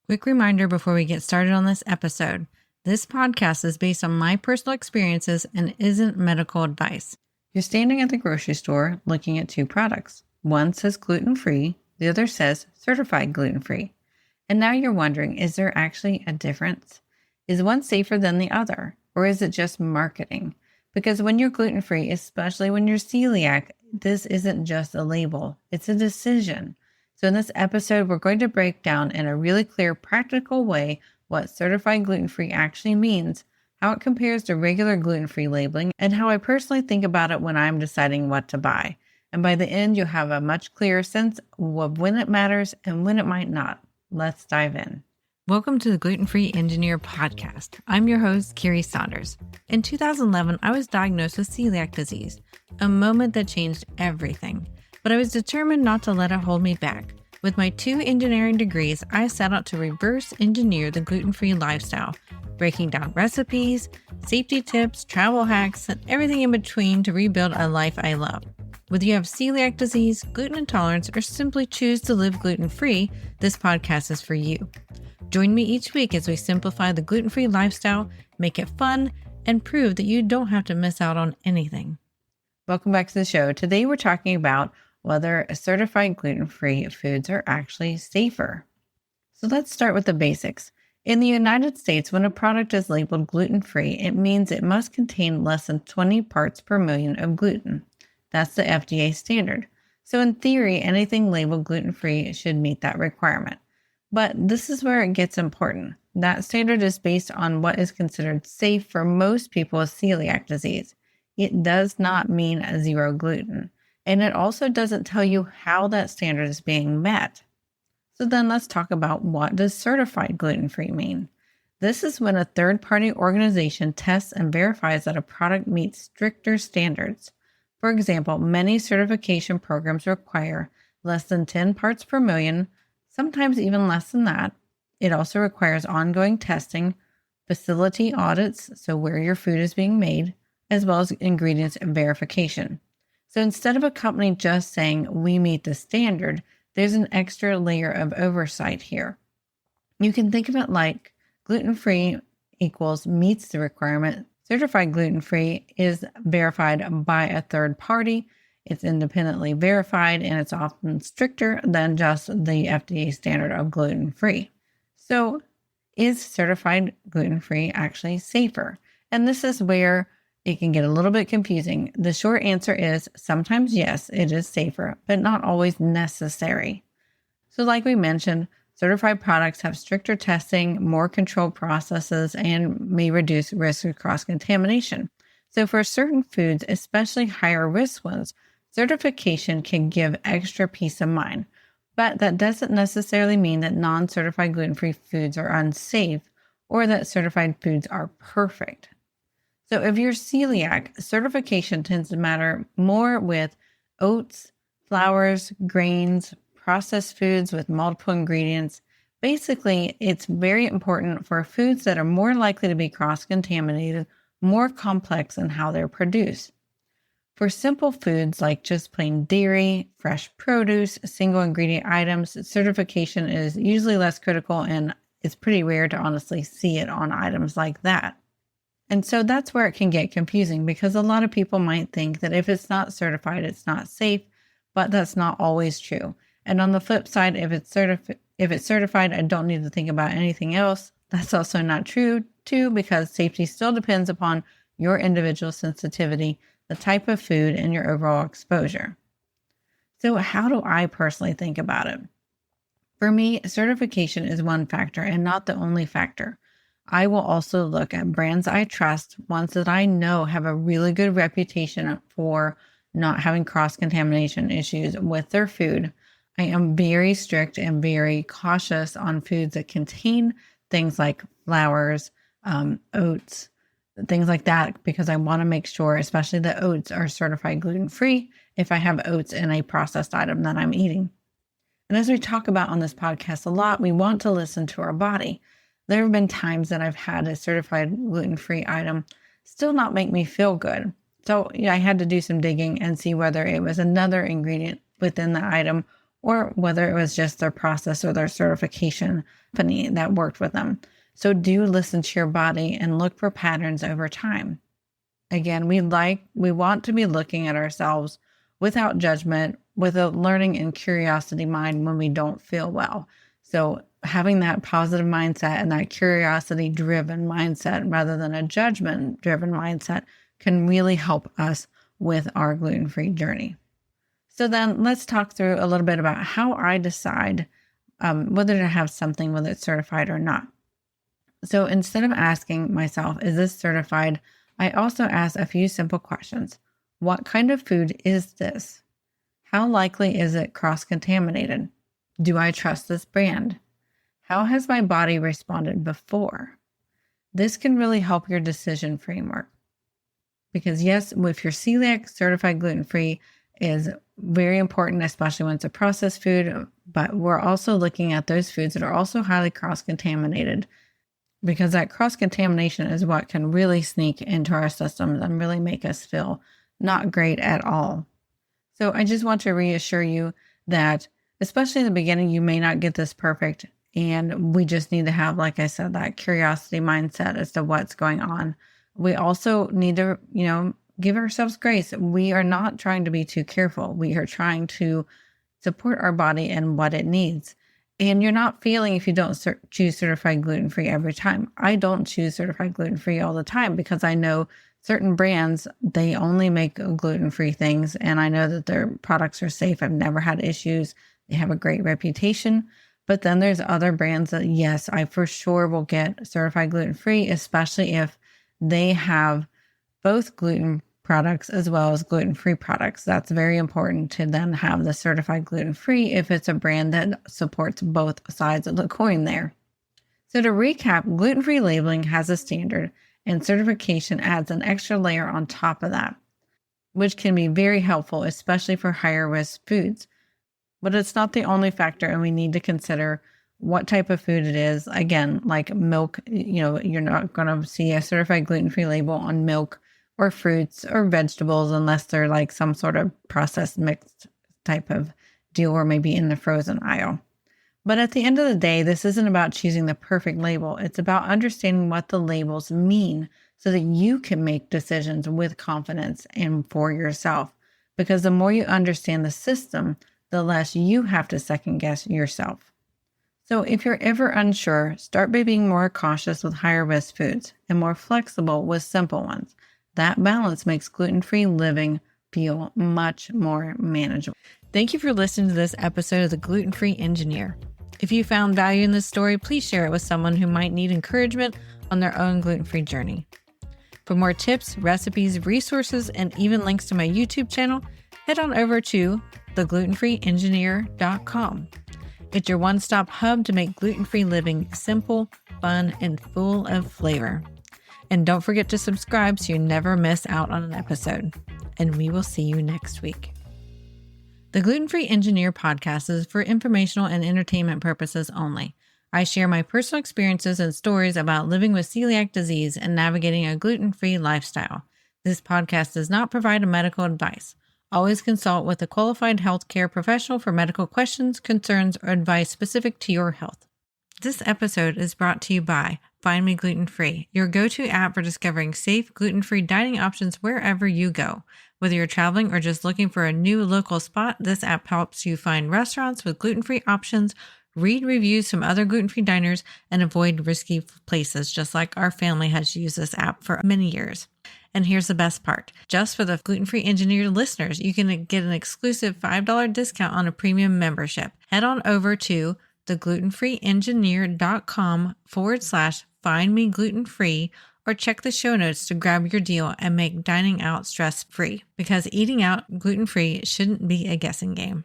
Quick reminder before we get started on this episode. This podcast is based on my personal experiences and isn't medical advice. You're standing at the grocery store looking at two products. One says gluten-free, the other says certified gluten-free. And now you're wondering, is there actually a difference? Is one safer than the other? Or is it just marketing? Because when you're gluten-free, especially when you're celiac, this isn't just a label, it's a decision. So in this episode, we're going to break down in a really clear, practical way what certified gluten-free actually means, how it compares to regular gluten-free labeling, and how I personally think about it when I'm deciding what to buy. And by the end, you'll have a much clearer sense of when it matters and when it might not. Let's dive in. Welcome to the Gluten-Free Engineer podcast. I'm your host, Carrie Saunders. In 2011, I was diagnosed with celiac disease, a moment that changed everything. But I was determined not to let it hold me back. With my 2 engineering degrees, I set out to reverse engineer the gluten-free lifestyle, breaking down recipes, safety tips, travel hacks, and everything in between to rebuild a life I love. Whether you have celiac disease, gluten intolerance, or simply choose to live gluten-free, this podcast is for you. Join me each week as we simplify the gluten-free lifestyle, make it fun, and prove that you don't have to miss out on anything. Welcome back to the show. Today we're talking about whether certified gluten-free foods are actually safer. So let's start with the basics. In the United States, when a product is labeled gluten-free, it means it must contain less than 20 parts per million of gluten. That's the FDA standard. So in theory, anything labeled gluten-free should meet that requirement. But this is where it gets important. That standard is based on what is considered safe for most people with celiac disease. It does not mean zero gluten. And it also doesn't tell you how that standard is being met. So then let's talk about, what does certified gluten-free mean? This is when a third-party organization tests and verifies that a product meets stricter standards. For example, many certification programs require less than 10 parts per million, sometimes even less than that. It also requires ongoing testing, facility audits, so where your food is being made, as well as ingredients verification. So instead of a company just saying, we meet the standard, there's an extra layer of oversight here. You can think of it like gluten-free equals meets the requirement. Certified gluten-free is verified by a third party. It's independently verified, and it's often stricter than just the FDA standard of gluten-free. So is certified gluten-free actually safer? And this is where it can get a little bit confusing. The short answer is sometimes yes, it is safer, but not always necessary. So like we mentioned, certified products have stricter testing, more controlled processes, and may reduce risk of cross-contamination. So for certain foods, especially higher risk ones, certification can give extra peace of mind. But that doesn't necessarily mean that non-certified gluten-free foods are unsafe or that certified foods are perfect. So if you're celiac, certification tends to matter more with oats, flours, grains, processed foods with multiple ingredients. Basically, it's very important for foods that are more likely to be cross-contaminated, more complex in how they're produced. For simple foods like just plain dairy, fresh produce, single ingredient items, certification is usually less critical, and it's pretty rare to honestly see it on items like that. And so that's where it can get confusing, because a lot of people might think that if it's not certified, it's not safe, but that's not always true. And on the flip side, if it's certified, I don't need to think about anything else. That's also not true too, because safety still depends upon your individual sensitivity, the type of food, and your overall exposure. So how do I personally think about it? For me, certification is one factor and not the only factor. I will also look at brands I trust, ones that I know have a really good reputation for not having cross-contamination issues with their food. I am very strict and very cautious on foods that contain things like flours, oats, things like that, because I want to make sure, especially the oats, are certified gluten-free if I have oats in a processed item that I'm eating. And as we talk about on this podcast a lot, we want to listen to our body. There have been times that I've had a certified gluten-free item still not make me feel good. So I had to do some digging and see whether it was another ingredient within the item or whether it was just their process or their certification company that worked with them. So do listen to your body and look for patterns over time. Again, we want to be looking at ourselves without judgment, with a learning and curiosity mind when we don't feel well. So having that positive mindset and that curiosity driven mindset rather than a judgment driven mindset can really help us with our gluten-free journey. So then let's talk through a little bit about how I decide whether to have something, whether it's certified or not. So instead of asking myself, is this certified? I also ask a few simple questions. What kind of food is this? How likely is it cross-contaminated? Do I trust this brand? How has my body responded before? This can really help your decision framework. Because yes, if you're celiac, certified gluten-free is very important, especially when it's a processed food, but we're also looking at those foods that are also highly cross-contaminated, because that cross-contamination is what can really sneak into our systems and really make us feel not great at all. So I just want to reassure you that, especially in the beginning, you may not get this perfect. And we just need to have, like I said, that curiosity mindset as to what's going on. We also need to, give ourselves grace. We are not trying to be too careful. We are trying to support our body and what it needs. And you're not failing if you don't choose certified gluten-free every time. I don't choose certified gluten-free all the time because I know certain brands, they only make gluten-free things. And I know that their products are safe. I've never had issues. They have a great reputation. But then there's other brands that, yes, I for sure will get certified gluten-free, especially if they have both gluten products as well as gluten-free products. That's very important to then have the certified gluten-free if it's a brand that supports both sides of the coin there. So to recap, gluten-free labeling has a standard and certification adds an extra layer on top of that, which can be very helpful, especially for higher risk foods. But it's not the only factor, and we need to consider what type of food it is. Again, like milk, you're not going to see a certified gluten-free label on milk or fruits or vegetables unless they're like some sort of processed mixed type of deal, or maybe in the frozen aisle. But at the end of the day, this isn't about choosing the perfect label. It's about understanding what the labels mean so that you can make decisions with confidence and for yourself. Because the more you understand the system, the less you have to second guess yourself. So if you're ever unsure, start by being more cautious with higher risk foods and more flexible with simple ones. That balance makes gluten-free living feel much more manageable. Thank you for listening to this episode of The Gluten-Free Engineer. If you found value in this story, please share it with someone who might need encouragement on their own gluten-free journey. For more tips, recipes, resources, and even links to my YouTube channel, head on over to theglutenfreeengineer.com. It's your one-stop hub to make gluten-free living simple, fun, and full of flavor. And don't forget to subscribe so you never miss out on an episode. And we will see you next week. The Gluten-Free Engineer podcast is for informational and entertainment purposes only. I share my personal experiences and stories about living with celiac disease and navigating a gluten-free lifestyle. This podcast does not provide medical advice. Always consult with a qualified healthcare professional for medical questions, concerns, or advice specific to your health. This episode is brought to you by Find Me Gluten-Free, your go-to app for discovering safe, gluten-free dining options wherever you go. Whether you're traveling or just looking for a new local spot, this app helps you find restaurants with gluten-free options, read reviews from other gluten-free diners, and avoid risky places, just like our family has used this app for many years. And here's the best part. Just for the Gluten-Free Engineer listeners, you can get an exclusive $5 discount on a premium membership. Head on over to theglutenfreeengineer.com/Find Me Gluten-Free, or check the show notes to grab your deal and make dining out stress-free, because eating out gluten-free shouldn't be a guessing game.